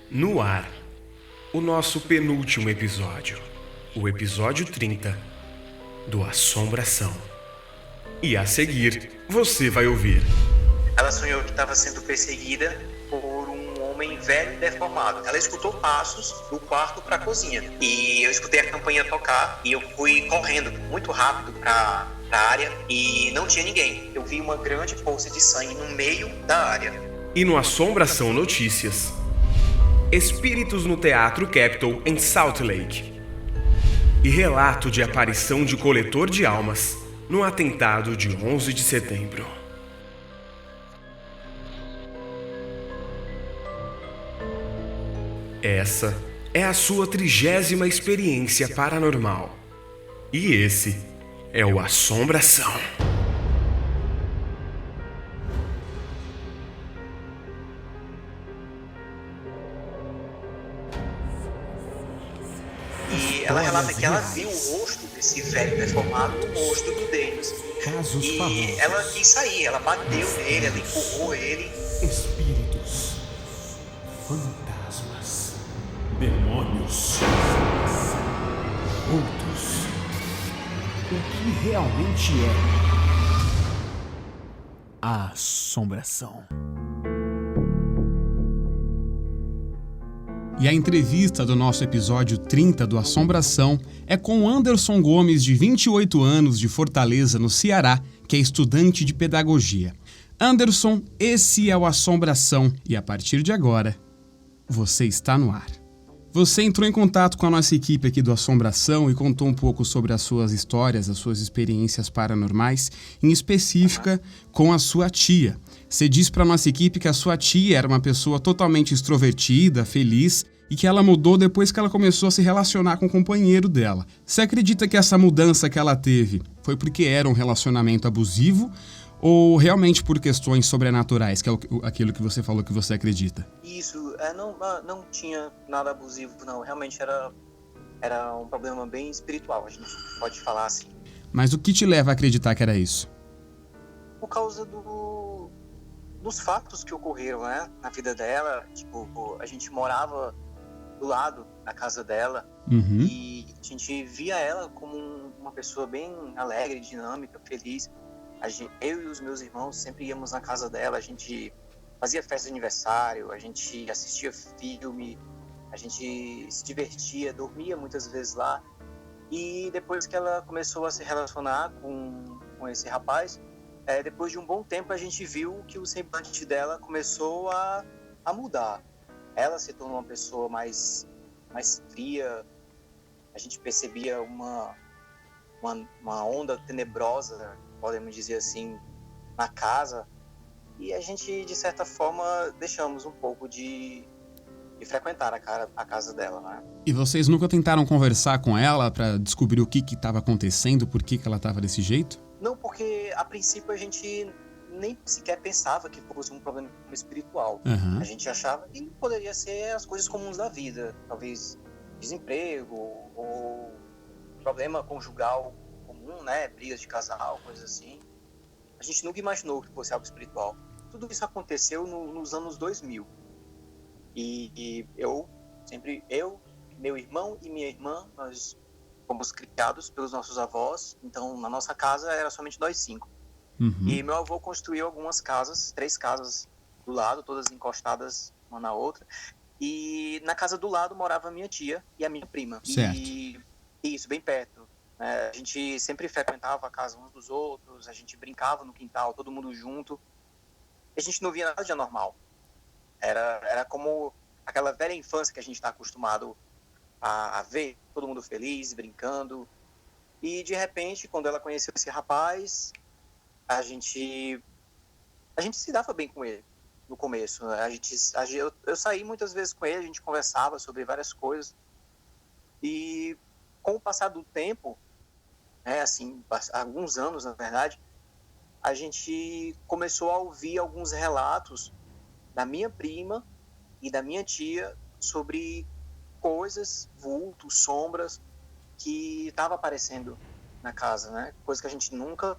No ar, o nosso penúltimo episódio, o episódio 30 do Assombração. E a seguir, você vai ouvir. Ela sonhou que estava sendo perseguida por um homem velho e deformado. Ela escutou passos do quarto para a cozinha. E eu escutei a campainha tocar e eu fui correndo muito rápido para a área e não tinha ninguém. Eu vi uma grande poça de sangue no meio da área. E no Assombração Notícias, espíritos no Teatro Capitol em Salt Lake. E relato de aparição de coletor de almas no atentado de 11 de setembro. Essa é a sua 30ª experiência paranormal. E esse é o Assombração. E ela relata que ela viu o rosto desse velho deformado no rosto do Dennis. E ela quis sair, ela bateu nele, ela empurrou ele. Espíritos, fantasmas, demônios, outros. O que realmente é a assombração? E a entrevista do nosso episódio 30 do Assombração é com Anderson Gomes, de 28 anos, de Fortaleza, no Ceará, que é estudante de pedagogia. Anderson, esse é o Assombração e a partir de agora, você está no ar. Você entrou em contato com a nossa equipe aqui do Assombração e contou um pouco sobre as suas histórias, as suas experiências paranormais, em específica com a sua tia. Você disse para a nossa equipe que a sua tia era uma pessoa totalmente extrovertida, feliz, e que ela mudou depois que ela começou a se relacionar com o companheiro dela. Você acredita que essa mudança que ela teve foi porque era um relacionamento abusivo ou realmente por questões sobrenaturais, que é aquilo que você falou que você acredita? Isso, não tinha nada abusivo, não. Realmente era um problema bem espiritual, a gente pode falar assim. Mas o que te leva a acreditar que era isso? Por causa dos fatos que ocorreram, né, na vida dela. Tipo, a gente morava do lado da casa dela. E a gente via ela como uma pessoa bem alegre, dinâmica, feliz. Eu e os meus irmãos sempre íamos na casa dela, a gente fazia festa de aniversário, a gente assistia filme, a gente se divertia, dormia muitas vezes lá. E depois que ela começou a se relacionar com esse rapaz, depois de um bom tempo a gente viu que o semblante dela começou a mudar. Ela se tornou uma pessoa mais fria, a gente percebia uma onda tenebrosa, podemos dizer assim, na casa. E a gente, de certa forma, deixamos um pouco de frequentar a casa dela, né? E vocês nunca tentaram conversar com ela para descobrir o que estava acontecendo, por que ela estava desse jeito? Não, porque a princípio a gente nem sequer pensava que fosse um problema espiritual. A gente achava que poderia ser as coisas comuns da vida, talvez desemprego ou problema conjugal comum, né? Brigas de casal, coisas assim. A gente nunca imaginou que fosse algo espiritual. Tudo isso aconteceu nos anos 2000. E eu, meu irmão e minha irmã, nós fomos criados pelos nossos avós. Então, na nossa casa era somente nós 5. E meu avô construiu algumas casas, 3 casas do lado, todas encostadas uma na outra. E na casa do lado morava a minha tia e a minha prima. Certo. E isso, bem perto. A gente sempre frequentava a casa uns dos outros, a gente brincava no quintal, todo mundo junto. E a gente não via nada de anormal. Era como aquela velha infância que a gente está acostumado a ver, todo mundo feliz, brincando. E de repente, quando ela conheceu esse rapaz, a gente se dava bem com ele no começo. Eu saí muitas vezes com ele, a gente conversava sobre várias coisas. E com o passar do tempo, assim, alguns anos na verdade, a gente começou a ouvir alguns relatos da minha prima e da minha tia sobre coisas, vultos, sombras que estavam aparecendo na casa, né? Coisa que a gente nunca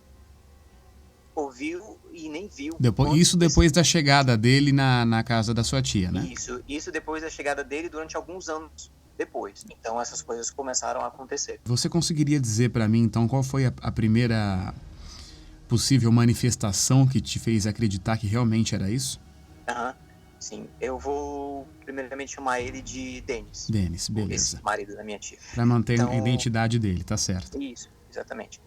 ouviu e nem viu. Isso depois da chegada dele na casa da sua tia, né? Isso depois da chegada dele durante alguns anos depois. Então essas coisas começaram a acontecer. Você conseguiria dizer para mim, então, qual foi a primeira possível manifestação que te fez acreditar que realmente era isso? Sim, eu vou primeiramente chamar ele de Denis. Denis, beleza. Esse marido da minha tia. Pra manter a identidade dele, tá certo. Isso, exatamente.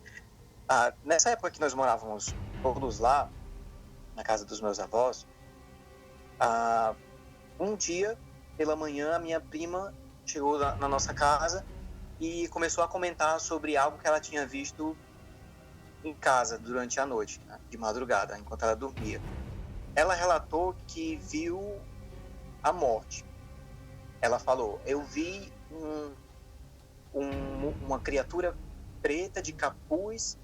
Nessa época que nós morávamos todos lá, na casa dos meus avós, um dia, pela manhã, a minha prima chegou na nossa casa e começou a comentar sobre algo que ela tinha visto em casa durante a noite, né, de madrugada, enquanto ela dormia. Ela relatou que viu a morte. Ela falou: eu vi uma criatura preta de capuz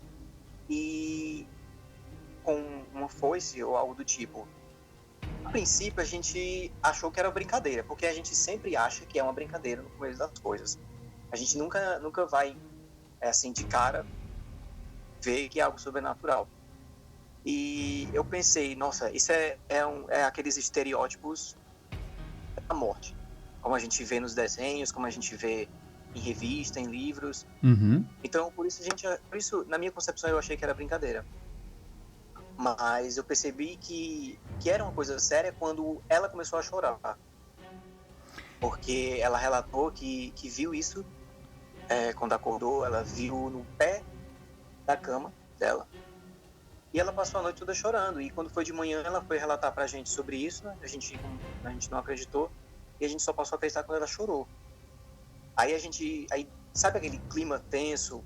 e com uma foice ou algo do tipo. A princípio a gente achou que era brincadeira, porque a gente sempre acha que é uma brincadeira no começo das coisas. A gente nunca vai assim de cara ver que é algo sobrenatural. E eu pensei, nossa, isso é aqueles estereótipos da morte, como a gente vê nos desenhos, como a gente vê em revista, em livros. Então, por isso, na minha concepção, eu achei que era brincadeira. Mas eu percebi que era uma coisa séria quando ela começou a chorar. Porque ela relatou que viu isso quando acordou, ela viu no pé da cama dela. E ela passou a noite toda chorando. E quando foi de manhã, ela foi relatar pra gente sobre isso, né? A gente não acreditou. E a gente só passou a acreditar quando ela chorou. Aí sabe aquele clima tenso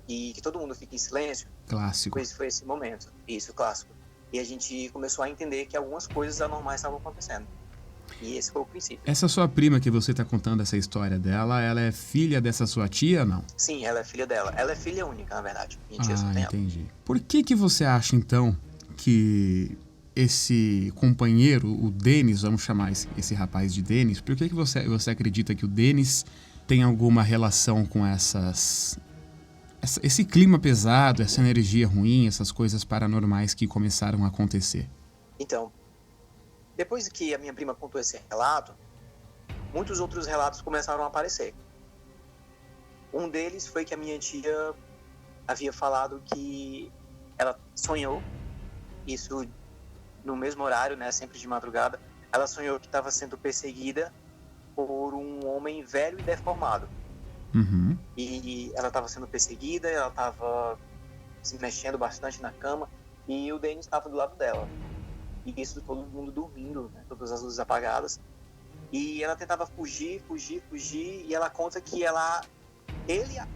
e que todo mundo fica em silêncio? Clássico. Foi esse momento. Isso, clássico. E a gente começou a entender que algumas coisas anormais estavam acontecendo. E esse foi o princípio. Essa sua prima que você tá contando essa história dela, ela é filha dessa sua tia ou não? Sim, ela é filha dela. Ela é filha única, na verdade. Minha tia só tem ela. Entendi. Por que você acha, então, que esse companheiro, o Denis, vamos chamar esse rapaz de Denis, por que você acredita que o Denis tem alguma relação com esse clima pesado, essa energia ruim, essas coisas paranormais que começaram a acontecer? Então, depois que a minha prima contou esse relato, muitos outros relatos começaram a aparecer. Um deles foi que a minha tia havia falado que ela sonhou, isso no mesmo horário, né, sempre de madrugada, ela sonhou que estava sendo perseguida por um homem velho e deformado. E ela estava sendo perseguida, ela estava se mexendo bastante na cama e o Denis estava do lado dela. E isso todo mundo dormindo, né, todas as luzes apagadas. E ela tentava fugir, e ela conta que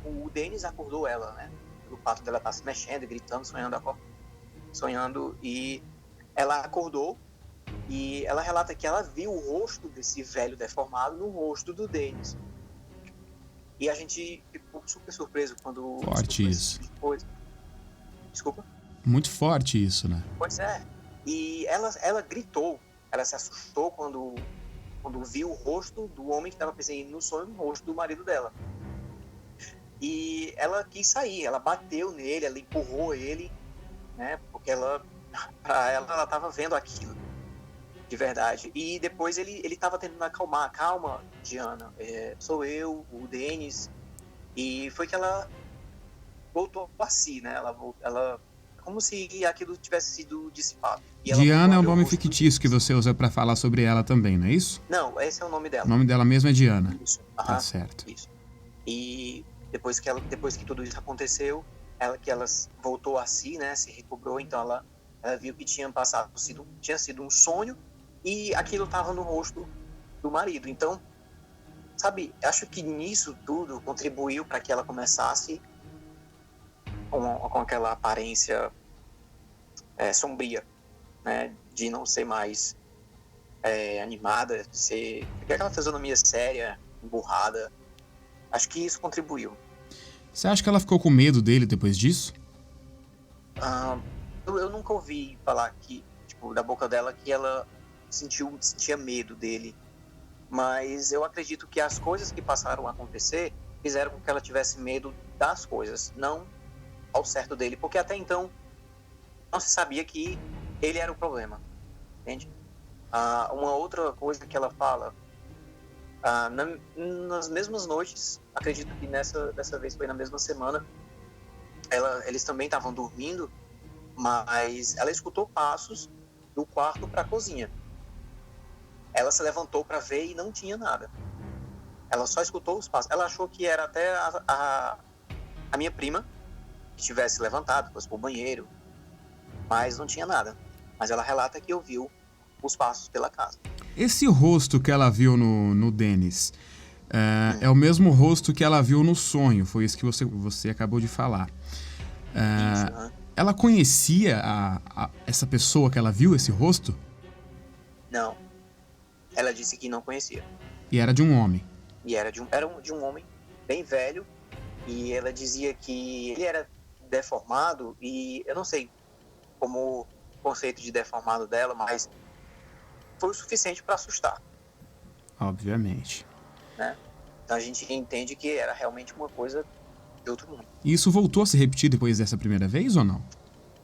o Denis acordou ela, né? Pelo fato dela estar se mexendo, gritando, sonhando, e ela acordou e ela relata que ela viu o rosto desse velho deformado no rosto do Denis. E a gente ficou super surpreso quando... Forte isso. Desculpa? Muito forte isso, né? Pois é. E ela gritou, ela se assustou quando viu o rosto do homem que estava perseguindo no sonho, no rosto do marido dela. E ela quis sair, ela bateu nele, ela empurrou ele, né? Porque ela estava vendo aquilo, de verdade. E depois ele estava tentando acalmar. Calma, Diana, sou eu, o Denis. E foi que ela voltou a si, né? Ela como se aquilo tivesse sido dissipado. Diana é o nome fictício que você usa para falar sobre ela também, não é isso? Não, esse é o nome dela. O nome dela mesmo é Diana. Isso. Tá certo. Isso. E depois que tudo isso aconteceu, ela voltou a si, né? Se recobrou, então ela viu que tinha sido um sonho e aquilo estava no rosto do marido. Então, sabe, acho que nisso tudo contribuiu para que ela começasse com aquela aparência sombria, né, de não ser mais animada, de ser aquela fisionomia séria, emburrada. Acho que isso contribuiu. Você acha que ela ficou com medo dele depois disso? Eu nunca ouvi falar da boca dela que ela sentia medo dele, mas eu acredito que as coisas que passaram a acontecer fizeram com que ela tivesse medo das coisas, não ao certo dele, porque até então não se sabia que ele era o problema, entende? Uma outra coisa que ela fala, nas mesmas noites, acredito que dessa vez foi na mesma semana, eles também estavam dormindo, mas ela escutou passos do quarto para a cozinha. Ela se levantou para ver e não tinha nada. Ela só escutou os passos. Ela achou que era até a minha prima que tivesse levantado, fosse pro banheiro, mas não tinha nada. Mas ela relata que ouviu os passos pela casa. Esse rosto que ela viu no Dennis é o mesmo rosto que ela viu no sonho, foi isso que você acabou de falar. Ela conhecia essa pessoa que ela viu, esse rosto? Não. Ela disse que não conhecia. E era de um homem? E era de um homem bem velho, e ela dizia que ele era deformado, e eu não sei como o conceito de deformado dela, mas foi o suficiente para assustar. Obviamente. Né? Então a gente entende que era realmente uma coisa de outro mundo. E isso voltou a se repetir depois dessa primeira vez ou não?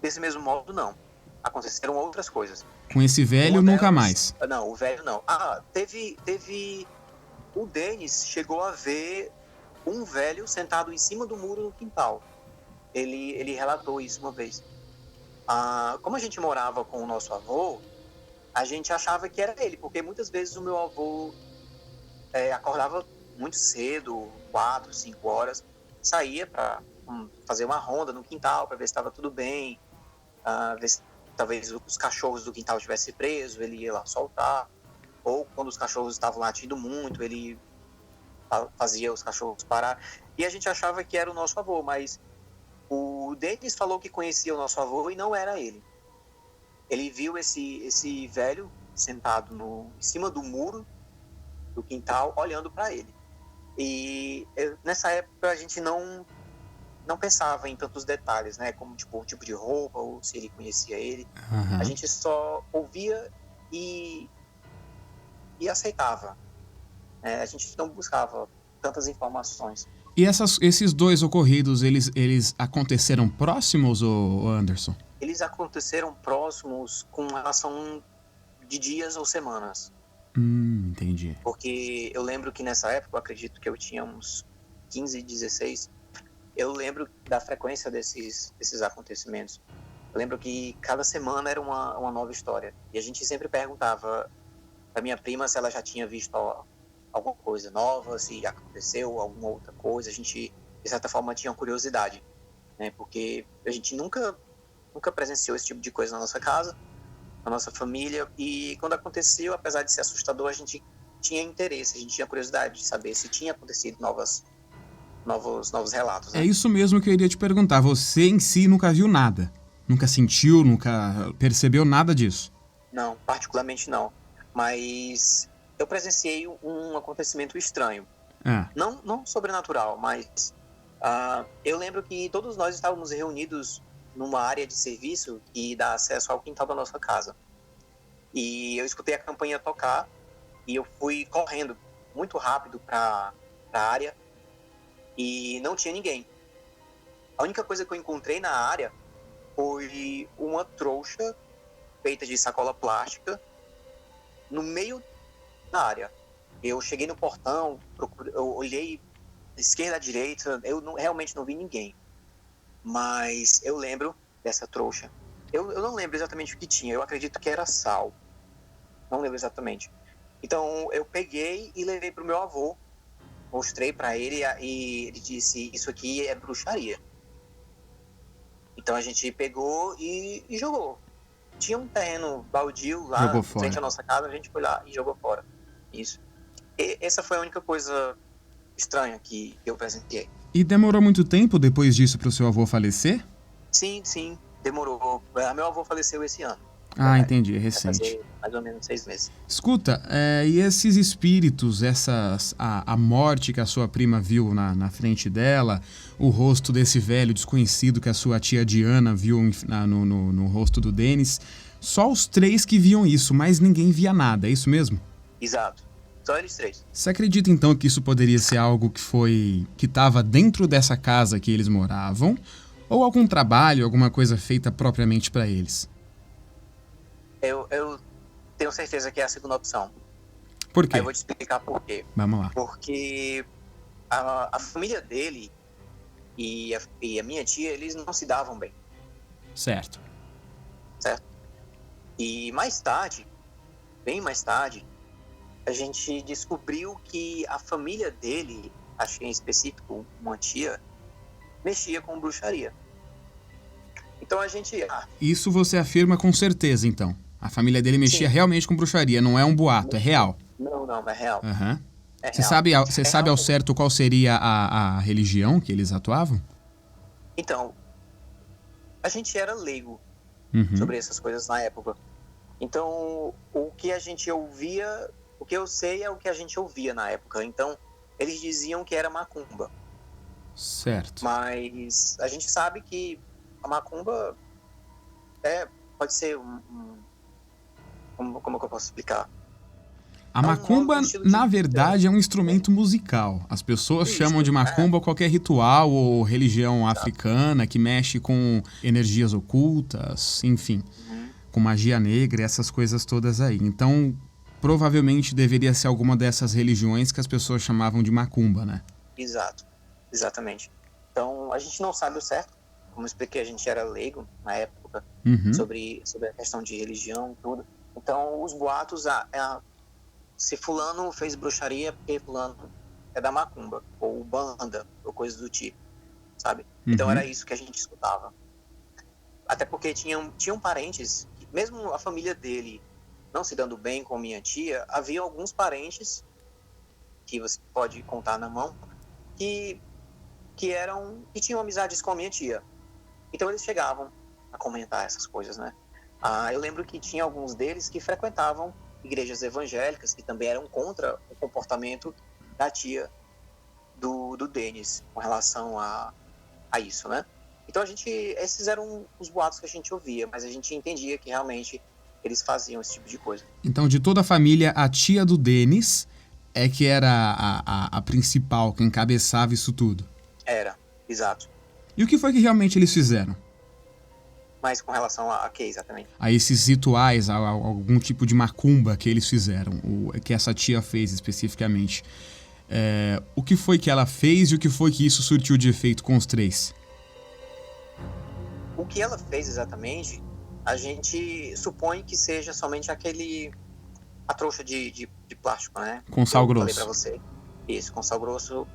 Desse mesmo modo, não. Aconteceram outras coisas. Com esse velho, nunca mais? Não, o velho não. Teve... O Dennis chegou a ver um velho sentado em cima do muro no quintal. Ele relatou isso uma vez. Como a gente morava com o nosso avô, a gente achava que era ele, porque muitas vezes o meu avô acordava muito cedo, 4, 5 horas, saía para fazer uma ronda no quintal para ver se estava tudo bem, ver se talvez os cachorros do quintal estivessem presos, ele ia lá soltar, ou quando os cachorros estavam latindo muito, ele fazia os cachorros parar. E a gente achava que era o nosso avô, mas o Dennis falou que conhecia o nosso avô e não era ele. Ele viu esse velho sentado em cima do muro do quintal, olhando para ele. E nessa época a gente não pensava em tantos detalhes, né? Como o tipo de roupa, ou se ele conhecia ele. Uhum. A gente só ouvia e aceitava. A gente não buscava tantas informações. E esses dois ocorridos, eles aconteceram próximos, ô Anderson? Eles aconteceram próximos com relação de dias ou semanas. Entendi. Porque eu lembro que nessa época, eu acredito que eu tinha uns 15, 16, eu lembro da frequência desses acontecimentos. Eu lembro que cada semana era uma nova história. E a gente sempre perguntava pra minha prima se ela já tinha visto alguma coisa nova, se aconteceu alguma outra coisa. A gente, de certa forma, tinha curiosidade, né? Porque a gente nunca presenciou esse tipo de coisa na nossa casa, na nossa família. E quando aconteceu, apesar de ser assustador, a gente tinha interesse, a gente tinha curiosidade de saber se tinha acontecido novos relatos. Né? É isso mesmo que eu iria te perguntar. Você em si nunca viu nada? Nunca sentiu, nunca percebeu nada disso? Não, particularmente não. Mas eu presenciei um acontecimento estranho. Não sobrenatural, mas eu lembro que todos nós estávamos reunidos numa área de serviço que dá acesso ao quintal da nossa casa. E eu escutei a campainha tocar e eu fui correndo muito rápido para a área e não tinha ninguém. A única coisa que eu encontrei na área foi uma trouxa feita de sacola plástica no meio da área. Eu cheguei no portão, eu olhei esquerda à direita, realmente não vi ninguém. Mas eu lembro dessa trouxa. Eu não lembro exatamente o que tinha, eu acredito que era sal. Não lembro exatamente. Então eu peguei e levei pro meu avô, mostrei para ele e ele disse, isso aqui é bruxaria. Então a gente pegou e jogou. Tinha um terreno baldio lá em frente à nossa casa, a gente foi lá e jogou fora. Isso. E essa foi a única coisa estranha que eu presenciei. E demorou muito tempo depois disso para o seu avô falecer? Sim, demorou. Meu avô faleceu esse ano. Entendi, é recente. Vai fazer mais ou menos 6 meses. Escuta, e esses espíritos, a morte que a sua prima viu na frente dela, o rosto desse velho desconhecido que a sua tia Diana viu no rosto do Dennis, só os 3 que viam isso, mas ninguém via nada, é isso mesmo? Exato, só eles 3. Você acredita então que isso poderia ser algo que estava dentro dessa casa que eles moravam, Ou algum trabalho, alguma coisa feita propriamente para eles? Eu tenho certeza que é a segunda opção. Por quê? Aí eu vou te explicar por quê. Vamos lá. Porque a família dele e a minha tia, eles não se davam bem. Certo. E mais tarde, bem mais tarde, a gente descobriu que a família dele, acho que em específico uma tia, mexia com bruxaria. Então a gente... Isso você afirma com certeza, então. A família dele mexia realmente com bruxaria, não é um boato, é real. Não, é real. Uhum. É Você real. sabe ao certo qual seria a religião que eles atuavam? Então, a gente era leigo sobre essas coisas na época. Então, o que a gente ouvia, o que eu sei é o que a gente ouvia na época. Então, eles diziam que era macumba. Certo. Mas a gente sabe que a macumba pode ser como que eu posso explicar? A macumba, na verdade, é um instrumento musical. As pessoas chamam de macumba qualquer ritual ou religião africana que mexe com energias ocultas, enfim, com magia negra e essas coisas todas aí. Então, provavelmente deveria ser alguma dessas religiões que as pessoas chamavam de macumba, né? Exatamente. Então, a gente não sabe o certo. Como eu expliquei, a gente era leigo na época sobre a questão de religião e tudo. Então, os boatos... se fulano fez bruxaria porque fulano é da macumba, ou banda, ou coisa do tipo, sabe? Então era isso que a gente escutava. Até porque tinham parentes, mesmo a família dele não se dando bem com minha tia, havia alguns parentes, que você pode contar na mão, que tinham amizades com a minha tia. Então eles chegavam a comentar essas coisas, né? Eu lembro que tinha alguns deles que frequentavam igrejas evangélicas que também eram contra o comportamento da tia do Denis com relação a isso, né? Então esses eram os boatos que a gente ouvia, mas a gente entendia que realmente eles faziam esse tipo de coisa. Então, de toda a família, a tia do Denis é que era a principal, que encabeçava isso tudo? Era, exato. E o que foi que realmente eles fizeram? Mas com relação a que exatamente? A esses rituais, a algum tipo de macumba que eles fizeram, que essa tia fez especificamente. O que foi que ela fez e o que foi que isso surtiu de efeito com os três? O que ela fez exatamente, a gente supõe que seja somente a trouxa de plástico, né? Com sal grosso. Eu falei pra você. Isso, com sal grosso.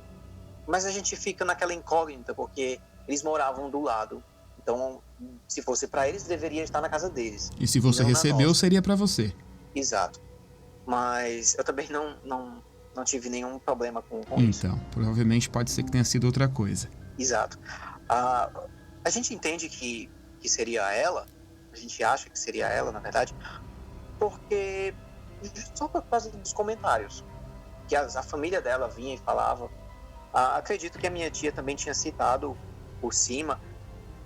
Mas a gente fica naquela incógnita, porque eles moravam do lado. Então, se fosse para eles, deveria estar na casa deles. E se você recebeu, seria para você. Exato. Mas eu também não tive nenhum problema com isso. Então, provavelmente pode ser que tenha sido outra coisa. Exato. A gente entende que seria ela, a gente acha que seria ela, na verdade, porque só por causa dos comentários. Que a família dela vinha e falava. Acredito que a minha tia também tinha citado por cima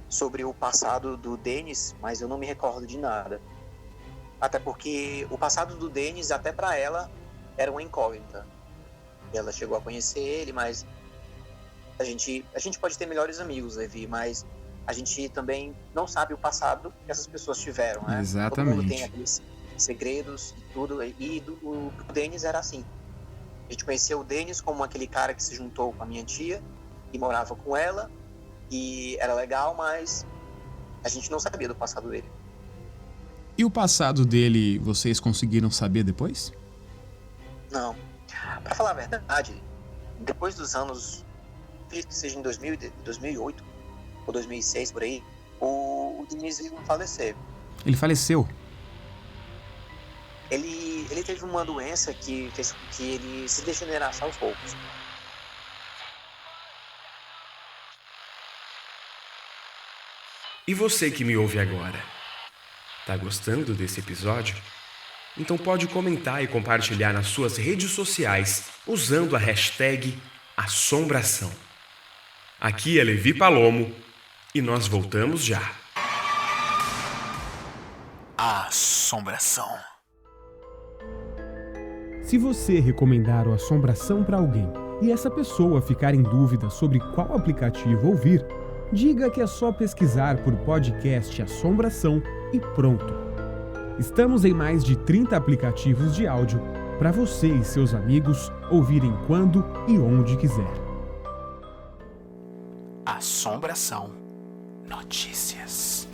sobre o passado do Denis, mas eu não me recordo de nada. Até porque o passado do Denis, até para ela, era uma incógnita. Ela chegou a conhecer ele, mas a gente pode ter melhores amigos, Levi, mas a gente também não sabe o passado que essas pessoas tiveram, né? Exatamente. Todo mundo tem aqueles segredos e tudo, e o Denis era assim. A gente conheceu o Denis como aquele cara que se juntou com a minha tia e morava com ela, e era legal, mas a gente não sabia do passado dele. E o passado dele, vocês conseguiram saber depois? Não. Pra falar a verdade, depois dos anos, acredito que seja em 2008 ou 2006, por aí, o Denis veio falecer. Ele faleceu? Ele teve uma doença que fez com que ele se degenerasse aos poucos. E você que me ouve agora, tá gostando desse episódio? Então pode comentar e compartilhar nas suas redes sociais usando a hashtag Assombração. Aqui é Levi Palomo e nós voltamos já. Assombração. Se você recomendar o Assombração para alguém e essa pessoa ficar em dúvida sobre qual aplicativo ouvir, diga que é só pesquisar por podcast Assombração e pronto. Estamos em mais de 30 aplicativos de áudio para você e seus amigos ouvirem quando e onde quiser. Assombração Notícias.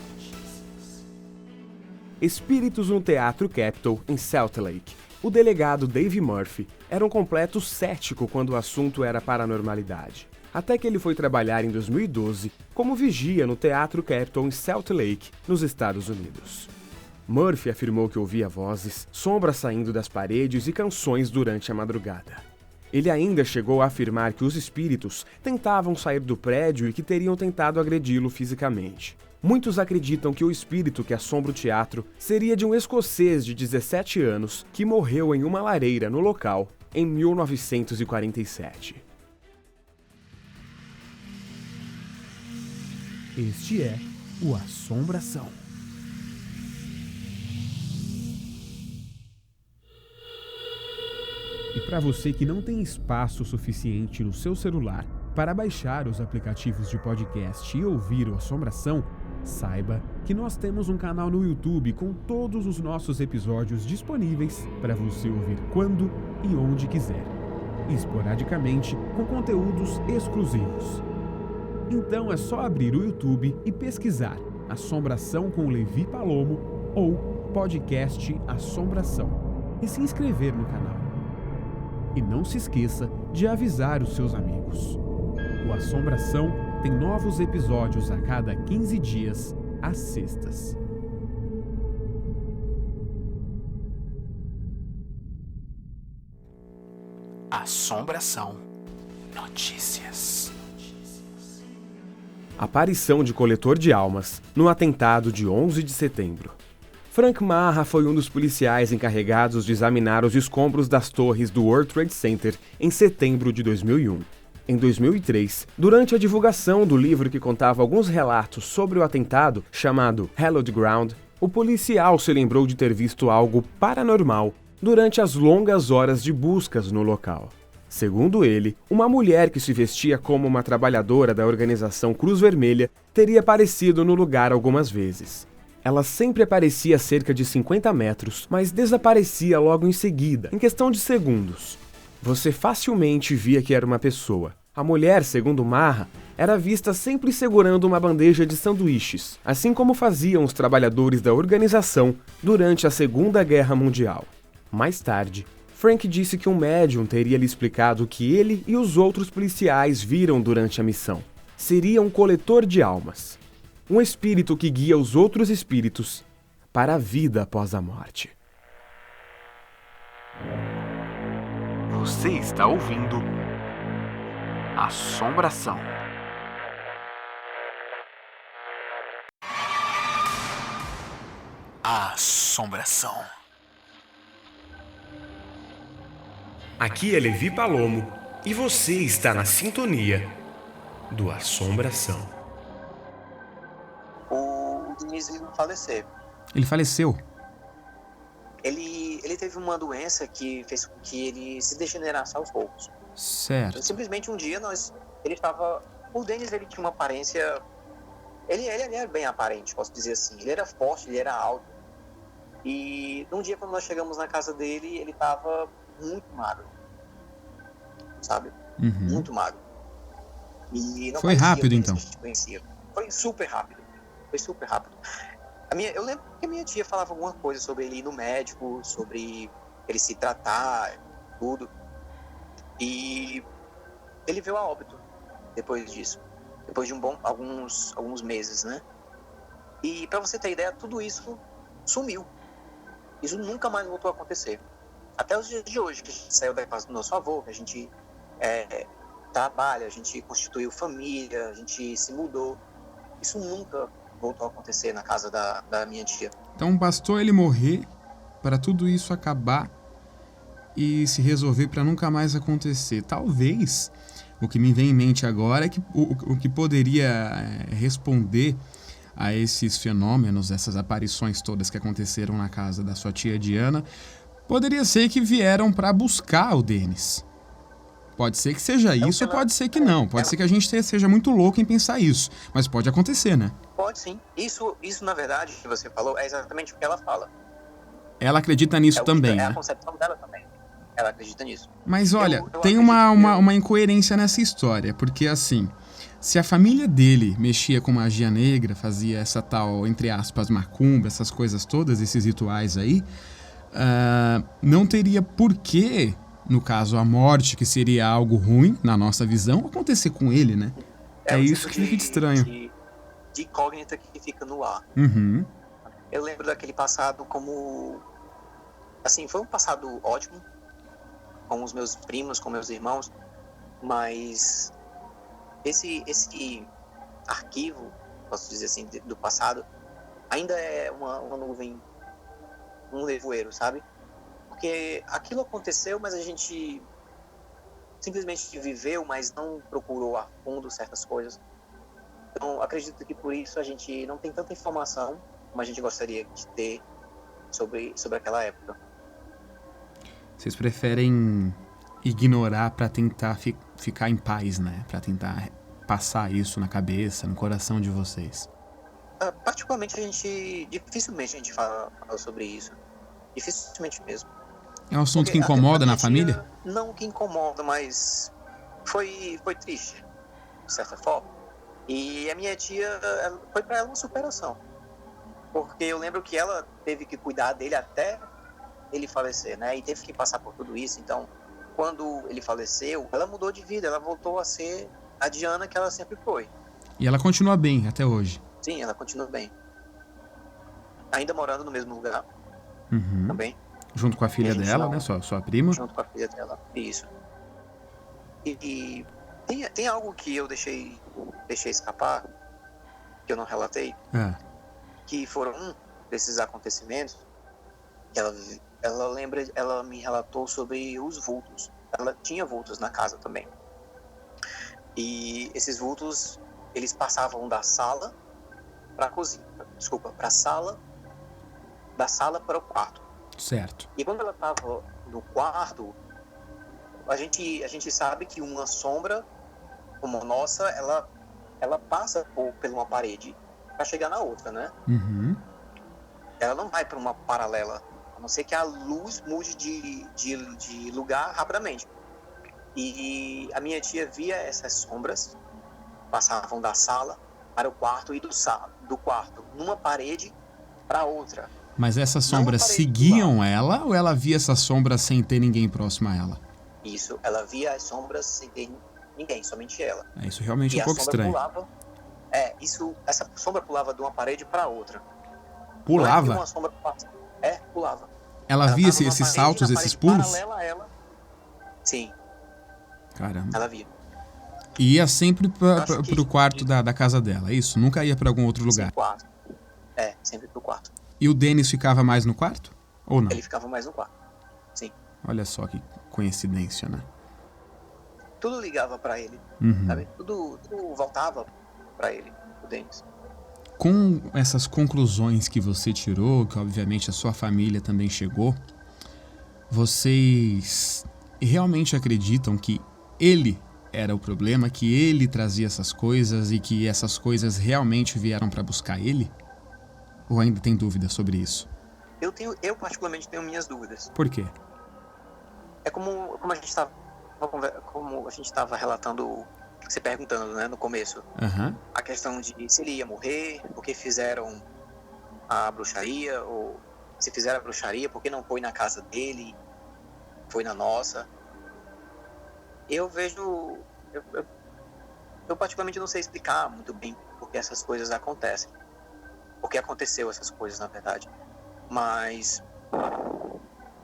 Espíritos no Teatro Capitol, em Salt Lake. O delegado Dave Murphy era um completo cético quando o assunto era paranormalidade. Até que ele foi trabalhar em 2012 como vigia no Teatro Capitol em Salt Lake, nos Estados Unidos. Murphy afirmou que ouvia vozes, sombras saindo das paredes e canções durante a madrugada. Ele ainda chegou a afirmar que os espíritos tentavam sair do prédio e que teriam tentado agredi-lo fisicamente. Muitos acreditam que o espírito que assombra o teatro seria de um escocês de 17 anos que morreu em uma lareira no local em 1947. Este é o Assombração. E para você que não tem espaço suficiente no seu celular para baixar os aplicativos de podcast e ouvir o Assombração, saiba que nós temos um canal no YouTube com todos os nossos episódios disponíveis para você ouvir quando e onde quiser, esporadicamente com conteúdos exclusivos. Então é só abrir o YouTube e pesquisar Assombração com Levi Palomo ou podcast Assombração e se inscrever no canal. E não se esqueça de avisar os seus amigos. O Assombração tem novos episódios a cada 15 dias, às sextas. Assombração Notícias. Aparição de coletor de almas no atentado de 11 de setembro. Frank Marra foi um dos policiais encarregados de examinar os escombros das torres do World Trade Center em setembro de 2001. Em 2003, durante a divulgação do livro que contava alguns relatos sobre o atentado, chamado Hallowed Ground, o policial se lembrou de ter visto algo paranormal durante as longas horas de buscas no local. Segundo ele, uma mulher que se vestia como uma trabalhadora da organização Cruz Vermelha teria aparecido no lugar algumas vezes. Ela sempre aparecia a cerca de 50 metros, mas desaparecia logo em seguida, em questão de segundos. Você facilmente via que era uma pessoa. A mulher, segundo Marra, era vista sempre segurando uma bandeja de sanduíches, assim como faziam os trabalhadores da organização durante a Segunda Guerra Mundial. Mais tarde, Frank disse que um médium teria lhe explicado o que ele e os outros policiais viram durante a missão. Seria um coletor de almas. Um espírito que guia os outros espíritos para a vida após a morte. Você está ouvindo Assombração. Assombração. Aqui é Levi Palomo e você está na sintonia do Assombração. O Diniz não faleceu. Ele faleceu? Ele teve uma doença que fez com que ele se degenerasse aos poucos. Certo. Simplesmente um dia ele estava... O Denis, ele tinha uma aparência... Ele era bem aparente, posso dizer assim. Ele era forte, ele era alto. E um dia, quando nós chegamos na casa dele, ele estava muito magro. Sabe? Uhum. Muito magro. E não foi rápido, então? Que a gente conhecia. Foi super rápido. Eu lembro que a minha tia falava alguma coisa sobre ele ir no médico, sobre ele se tratar, tudo. E ele veio a óbito depois disso. Depois de alguns meses, né? E pra você ter ideia, tudo isso sumiu. Isso nunca mais voltou a acontecer. Até os dias de hoje, que a gente saiu da casa do nosso avô, que a gente trabalha, a gente constituiu família, a gente se mudou. Isso nunca voltou a acontecer na casa da minha tia. Então bastou ele morrer para tudo isso acabar e se resolver para nunca mais acontecer. Talvez o que me vem em mente agora é que o que poderia responder a esses fenômenos, essas aparições todas que aconteceram na casa da sua tia Diana, poderia ser que vieram para buscar o Denis. Pode ser que seja isso ou pode ser que não. Pode ser que a gente seja muito louco em pensar isso. Mas pode acontecer, né? Pode sim. Isso na verdade, que você falou, é exatamente o que ela fala. Ela acredita nisso também, né? É a concepção dela também. Ela acredita nisso. Mas olha, tem uma incoerência nessa história. Porque assim, se a família dele mexia com magia negra, fazia essa tal, entre aspas, macumba, essas coisas todas, esses rituais aí, não teria porquê, no caso a morte, que seria algo ruim, na nossa visão, acontecer com ele, né? É isso que fica estranho. De incógnita que fica no ar. Uhum. Eu lembro daquele passado como... Assim, foi um passado ótimo, com os meus primos, com meus irmãos, mas esse arquivo, posso dizer assim, do passado, ainda é uma nuvem, um nevoeiro, sabe? Porque aquilo aconteceu, mas a gente simplesmente viveu, mas não procurou a fundo certas coisas. Então, acredito que por isso a gente não tem tanta informação como a gente gostaria de ter sobre aquela época. Vocês preferem ignorar pra tentar ficar em paz, né? Pra tentar passar isso na cabeça, no coração de vocês. Particularmente, dificilmente a gente fala sobre isso. Dificilmente mesmo. É um assunto que incomoda na família? Não que incomoda, mas foi triste, de certa forma. E a minha tia, foi para ela uma superação. Porque eu lembro que ela teve que cuidar dele até ele falecer, né? E teve que passar por tudo isso. Então, quando ele faleceu, ela mudou de vida. Ela voltou a ser a Diana que ela sempre foi. E ela continua bem até hoje? Sim, ela continua bem. Ainda morando no mesmo lugar. Uhum. Também. Junto com a filha dela, né? Sua prima? Junto com a filha dela, isso. E tem algo que eu deixei escapar, que eu não relatei, que foram um desses acontecimentos, que ela me relatou sobre os vultos. Ela tinha vultos na casa também. E esses vultos, eles passavam da sala para a cozinha. Desculpa, para a sala, da sala para o quarto. Certo. E quando ela estava no quarto, a gente sabe que uma sombra como a nossa, ela passa por uma parede para chegar na outra, né? Uhum. Ela não vai para uma paralela, a não ser que a luz mude de lugar rapidamente. E a minha tia via essas sombras, passavam da sala para o quarto e do quarto numa parede para outra. Mas essas sombras seguiam ela ou ela via essas sombras sem ter ninguém próximo a ela? Isso, ela via as sombras sem ter ninguém, somente ela. Isso realmente é um pouco estranho. Essa sombra pulava de uma parede para outra. Pulava? Não é uma sombra pulava. Ela via esses saltos, esses pulos? Paralela a ela. Sim. Caramba. Ela via. E ia sempre pro quarto da casa dela, é isso? Nunca ia para algum outro lugar? Sim, quarto. Sempre pro quarto. E o Denis ficava mais no quarto? Ou não? Ele ficava mais no quarto. Sim. Olha só que coincidência, né? Tudo ligava para ele, sabe? Tudo voltava para ele, o Denis. Com essas conclusões que você tirou, que obviamente a sua família também chegou, vocês realmente acreditam que ele era o problema, que ele trazia essas coisas e que essas coisas realmente vieram para buscar ele? Ou ainda tem dúvida sobre isso? Eu particularmente tenho minhas dúvidas. Por quê? É como a gente estava relatando, você perguntando, né, no começo. Uhum. A questão de se ele ia morrer, porque fizeram a bruxaria, ou se fizeram a bruxaria, porque não foi na casa dele, foi na nossa. Eu vejo... Eu particularmente não sei explicar muito bem porque essas coisas acontecem. Porque aconteceu essas coisas, na verdade. Mas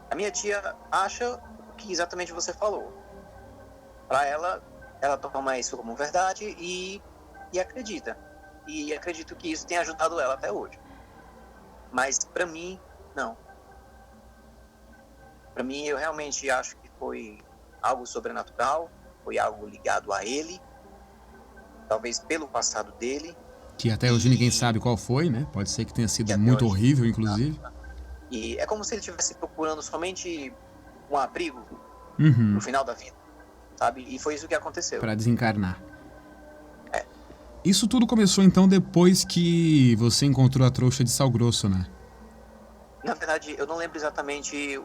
a minha tia acha que exatamente você falou. Para ela toma isso como verdade e acredita. E acredito que isso tem ajudado ela até hoje. Mas para mim, não. Para mim, eu realmente acho que foi algo sobrenatural, foi algo ligado a ele, talvez pelo passado dele. Que até hoje ninguém sabe qual foi, né? Pode ser que tenha sido muito horrível, inclusive. E é como se ele estivesse procurando somente um abrigo no final da vida. sabe? E foi isso que aconteceu. Pra desencarnar. É. Isso tudo começou, então, depois que você encontrou a trouxa de Sal Grosso, né? Na verdade, eu não lembro exatamente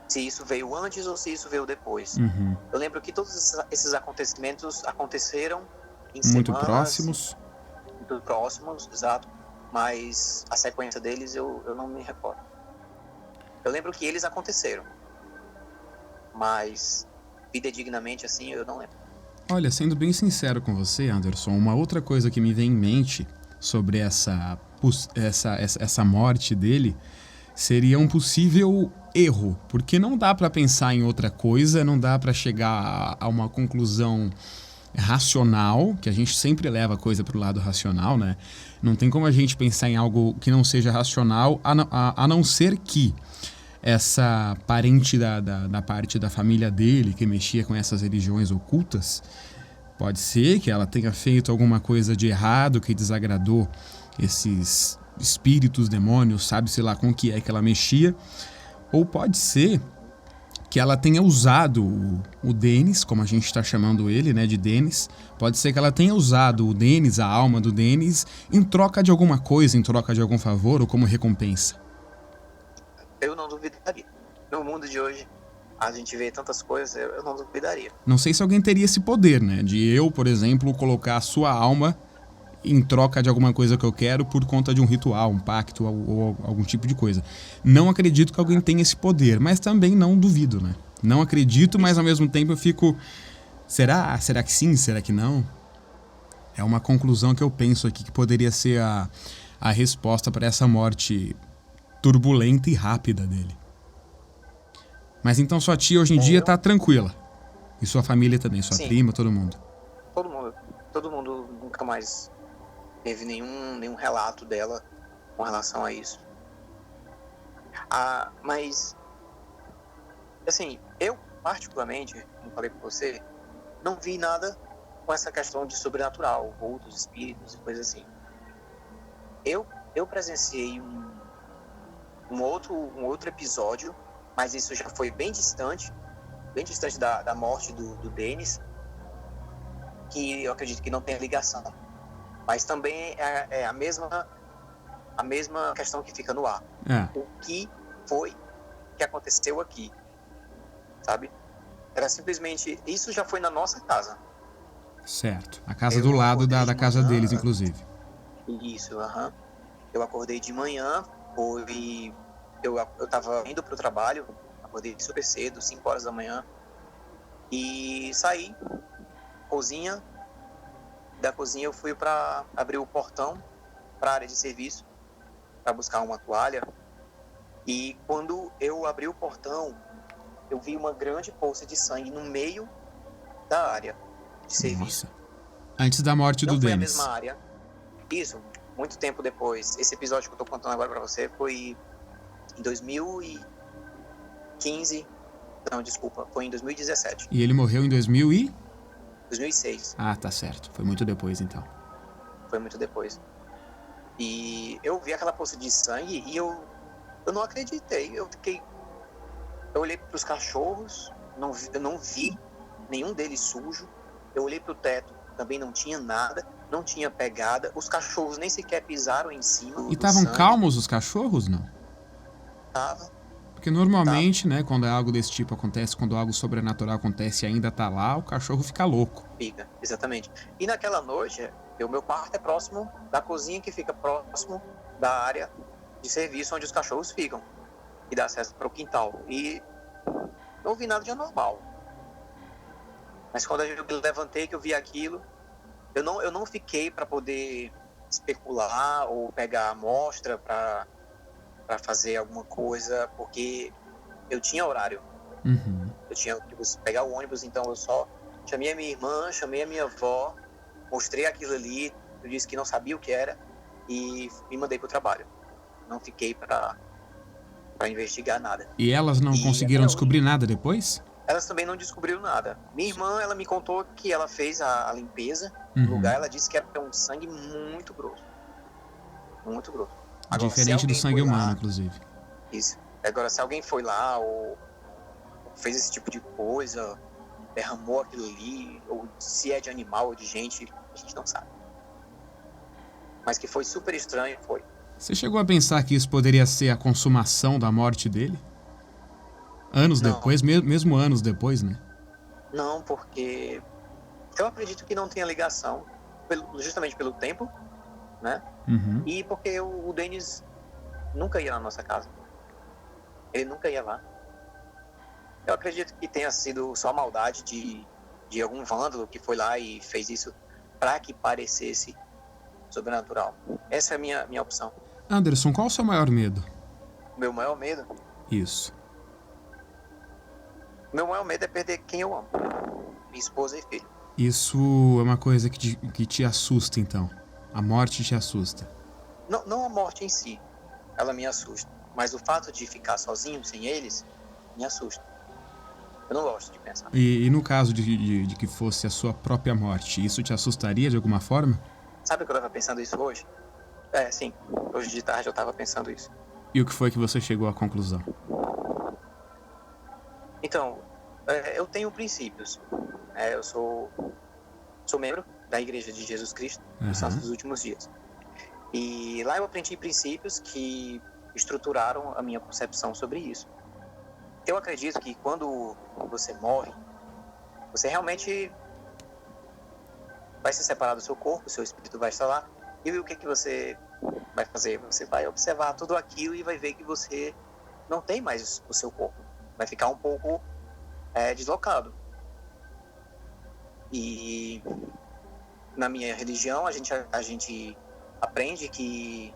se isso veio antes ou se isso veio depois. Uhum. Eu lembro que todos esses acontecimentos aconteceram em Muito semanas, próximos. muito próximos, exato. Mas a sequência deles eu não me recordo. Eu lembro que eles aconteceram. Mas, fidedignamente assim, eu não lembro. Olha, sendo bem sincero com você, Anderson, uma outra coisa que me vem em mente sobre essa morte dele seria um possível erro, porque não dá para pensar em outra coisa, não dá para chegar a uma conclusão racional, que a gente sempre leva a coisa para o lado racional, né? Não tem como a gente pensar em algo que não seja racional, a não ser que essa parente da parte da família dele, que mexia com essas religiões ocultas, pode ser que ela tenha feito alguma coisa de errado, que desagradou esses espíritos, demônios, sabe-se lá com o que é que ela mexia. Ou pode ser que ela tenha usado o Denis, como a gente está chamando ele, né, de Denis. Pode ser que ela tenha usado o Denis, a alma do Denis, em troca de alguma coisa, em troca de algum favor ou como recompensa. Eu não duvidaria. No mundo de hoje, a gente vê tantas coisas, eu não duvidaria. Não sei se alguém teria esse poder, né, de eu, por exemplo, colocar a sua alma em troca de alguma coisa que eu quero por conta de um ritual, um pacto ou algum tipo de coisa. Não acredito que alguém tenha esse poder, mas também não duvido, né? Não acredito, mas ao mesmo tempo eu fico... Será? Será que sim? Será que não? É uma conclusão que eu penso aqui que poderia ser a resposta para essa morte turbulenta e rápida dele. Mas então sua tia hoje em dia tá tranquila. E sua família também, sua prima, todo mundo. Todo mundo nunca mais teve nenhum relato dela com relação a isso. Mas, assim, eu particularmente, como falei com você, não vi nada com essa questão de sobrenatural, vultos, espíritos e coisas assim. Eu presenciei um outro episódio, mas isso já foi bem distante da morte do Denis, que eu acredito que não tem ligação. Mas também é a mesma questão que fica no ar. O que foi que aconteceu aqui? Sabe? Era simplesmente... Isso já foi na nossa casa. Certo. A casa do lado da casa deles, inclusive. Isso, aham. Eu acordei de manhã, eu tava indo pro trabalho, acordei super cedo, 5 horas da manhã, e saí, cozinha. Da cozinha eu fui para abrir o portão para a área de serviço, para buscar uma toalha. E quando eu abri o portão, eu vi uma grande poça de sangue no meio da área de serviço. Nossa. Antes da morte do Denis. Não foi a mesma área. Isso, muito tempo depois. Esse episódio que eu tô contando agora para você foi em 2015. Não, desculpa, foi em 2017. E ele morreu em 2006. Ah, tá certo. Foi muito depois, então. Foi muito depois. E eu vi aquela poça de sangue e eu não acreditei. Eu olhei para os cachorros, eu não vi nenhum deles sujo. Eu olhei para o teto, também não tinha nada, não tinha pegada. Os cachorros nem sequer pisaram em cima. E estavam calmos os cachorros, não? Tava. Porque normalmente, né, quando algo desse tipo acontece, quando algo sobrenatural acontece e ainda tá lá, o cachorro fica louco. Fica, exatamente. E naquela noite, o meu quarto é próximo da cozinha, que fica próximo da área de serviço onde os cachorros ficam, e dá acesso para o quintal. E não vi nada de anormal. Mas quando eu levantei, que eu vi aquilo, eu não fiquei para poder especular ou pegar a amostra para fazer alguma coisa, porque eu tinha horário. Uhum. Eu tinha que pegar o ônibus, então eu só chamei a minha irmã, chamei a minha avó, mostrei aquilo ali, eu disse que não sabia o que era e me mandei pro trabalho. Não fiquei para investigar nada. E elas não conseguiram descobrir nada depois? Elas também não descobriram nada. Minha irmã, ela me contou que ela fez a limpeza do lugar, ela disse que era um sangue muito grosso. Muito grosso. Agora, diferente do sangue humano, inclusive. Isso. Agora, se alguém foi lá ou fez esse tipo de coisa, derramou aquilo ali, ou se é de animal ou de gente, a gente não sabe. Mas que foi super estranho, foi. Você chegou a pensar que isso poderia ser a consumação da morte dele? Anos Não. depois, mesmo anos depois, né? Não, porque eu acredito que não tenha ligação, justamente pelo tempo, né? Uhum. E porque o Denis nunca ia na nossa casa. Ele nunca ia lá. Eu acredito que tenha sido só maldade de algum vândalo que foi lá e fez isso para que parecesse sobrenatural. Essa é a minha opção. Anderson, qual o seu maior medo? Meu maior medo? Isso. Meu maior medo é perder quem eu amo. Minha esposa e filho. Isso é uma coisa que te assusta, então? A morte te assusta? Não a morte em si. Ela me assusta. Mas o fato de ficar sozinho, sem eles, me assusta. Eu não gosto de pensar. E no caso de que fosse a sua própria morte, isso te assustaria de alguma forma? Sabe que eu estava pensando isso hoje? Sim. Hoje de tarde eu estava pensando isso. E o que foi que você chegou à conclusão? Então, eu tenho princípios. Eu sou membro da Igreja de Jesus Cristo dos Santos dos Últimos Dias. E lá eu aprendi princípios que estruturaram a minha concepção sobre isso. Eu acredito que quando você morre, você realmente vai se separar do seu corpo, o seu espírito vai estar lá. E o que você vai fazer? Você vai observar tudo aquilo e vai ver que você não tem mais o seu corpo. Vai ficar um pouco deslocado. E na minha religião, a gente aprende que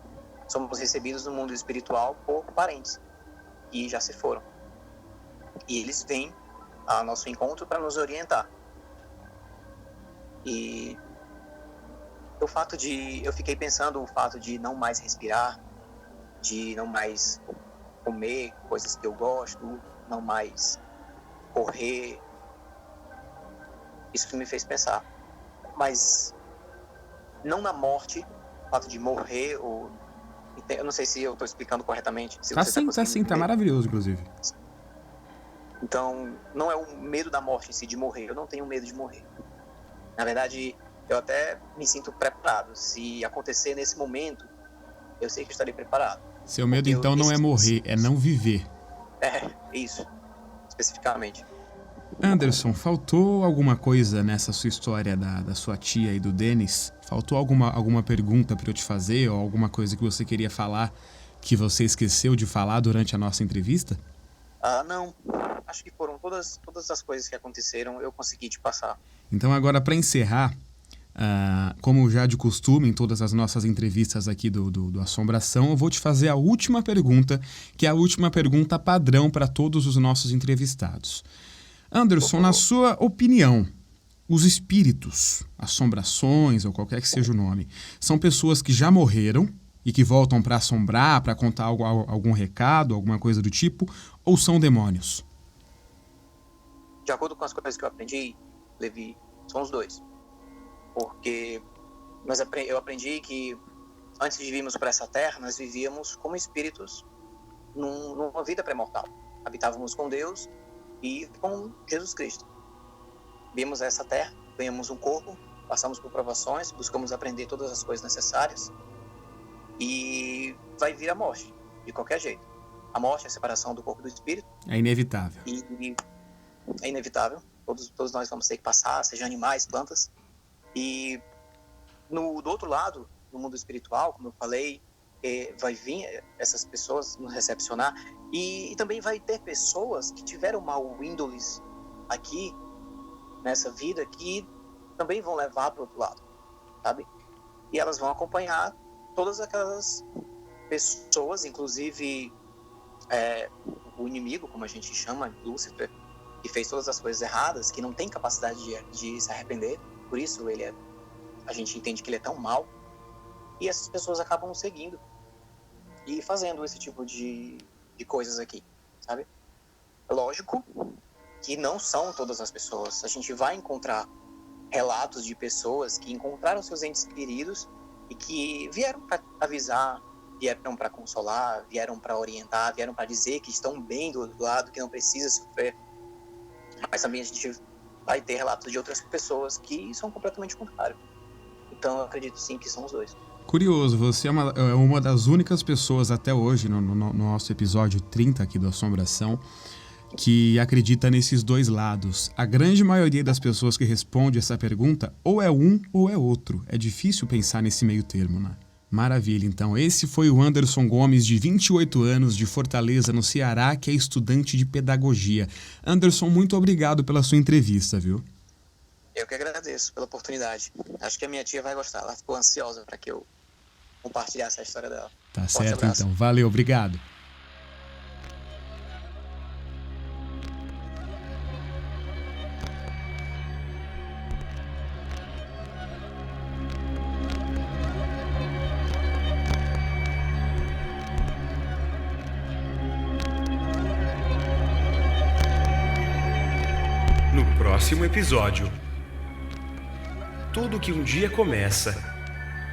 somos recebidos no mundo espiritual por parentes que já se foram. E eles vêm ao nosso encontro para nos orientar. E eu fiquei pensando o fato de não mais respirar, de não mais comer coisas que eu gosto, não mais correr. Isso me fez pensar. Mas não na morte, o fato de morrer, ou eu não sei se eu estou explicando corretamente. Tá sim, tá maravilhoso, inclusive. Então, não é o medo da morte em si, de morrer. Eu não tenho medo de morrer. Na verdade, eu até me sinto preparado. Se acontecer nesse momento, eu sei que eu estarei preparado. Seu medo, então, não é morrer, é não viver. Isso. Especificamente. Anderson, faltou alguma coisa nessa sua história da sua tia e do Denis? Faltou alguma pergunta para eu te fazer ou alguma coisa que você queria falar que você esqueceu de falar durante a nossa entrevista? Não. Acho que foram todas as coisas que aconteceram, eu consegui te passar. Então agora, para encerrar, como já de costume em todas as nossas entrevistas aqui do Assombração, eu vou te fazer a última pergunta, que é a última pergunta padrão para todos os nossos entrevistados. Anderson, na sua opinião, os espíritos, assombrações ou qualquer que seja o nome, são pessoas que já morreram e que voltam para assombrar, para contar algum recado, alguma coisa do tipo, ou são demônios? De acordo com as coisas que eu aprendi, Levi, são os dois. Porque eu aprendi que antes de virmos para essa terra, nós vivíamos como espíritos numa vida pré-mortal. Habitávamos com Deus e com Jesus Cristo. Vimos essa terra, ganhamos um corpo, passamos por provações, buscamos aprender todas as coisas necessárias e vai vir a morte, de qualquer jeito. A morte é a separação do corpo e do espírito. É inevitável. E é inevitável. Todos nós vamos ter que passar, seja animais, plantas. E do outro lado, no mundo espiritual, como eu falei, vai vir essas pessoas nos recepcionar. E também vai ter pessoas que tiveram mau índoles aqui, nessa vida, que também vão levar para o outro lado, sabe? E elas vão acompanhar todas aquelas pessoas, inclusive o inimigo, como a gente chama, Lúcifer, que fez todas as coisas erradas, que não tem capacidade de se arrepender, por isso a gente entende que ele é tão mau, e essas pessoas acabam seguindo e fazendo esse tipo de coisas aqui, sabe? Lógico que não são todas as pessoas. A gente vai encontrar relatos de pessoas que encontraram seus entes queridos e que vieram para avisar, vieram para consolar, vieram para orientar, vieram para dizer que estão bem do outro lado, que não precisa sofrer. Mas também a gente vai ter relatos de outras pessoas que são completamente contrários. Então eu acredito sim que são os dois. Curioso, você é uma das únicas pessoas até hoje, no nosso episódio 30 aqui do Assombração, que acredita nesses dois lados. A grande maioria das pessoas que responde essa pergunta ou é um ou é outro. É difícil pensar nesse meio termo, né? Maravilha, então esse foi o Anderson Gomes, de 28 anos, de Fortaleza, no Ceará, que é estudante de pedagogia. Anderson, muito obrigado pela sua entrevista, viu? Eu que agradeço pela oportunidade. Acho que a minha tia vai gostar, ela ficou ansiosa para que eu compartilhasse a história dela. Tá Forte certo, abraço. então. Valeu, obrigado. No próximo episódio, tudo que um dia começa,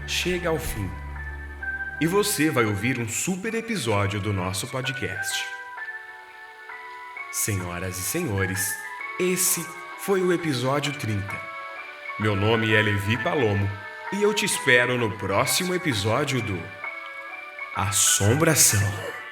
chega ao fim. E você vai ouvir um super episódio do nosso podcast. Senhoras e senhores, esse foi o episódio 30. Meu nome é Levi Palomo e eu te espero no próximo episódio do Assombração.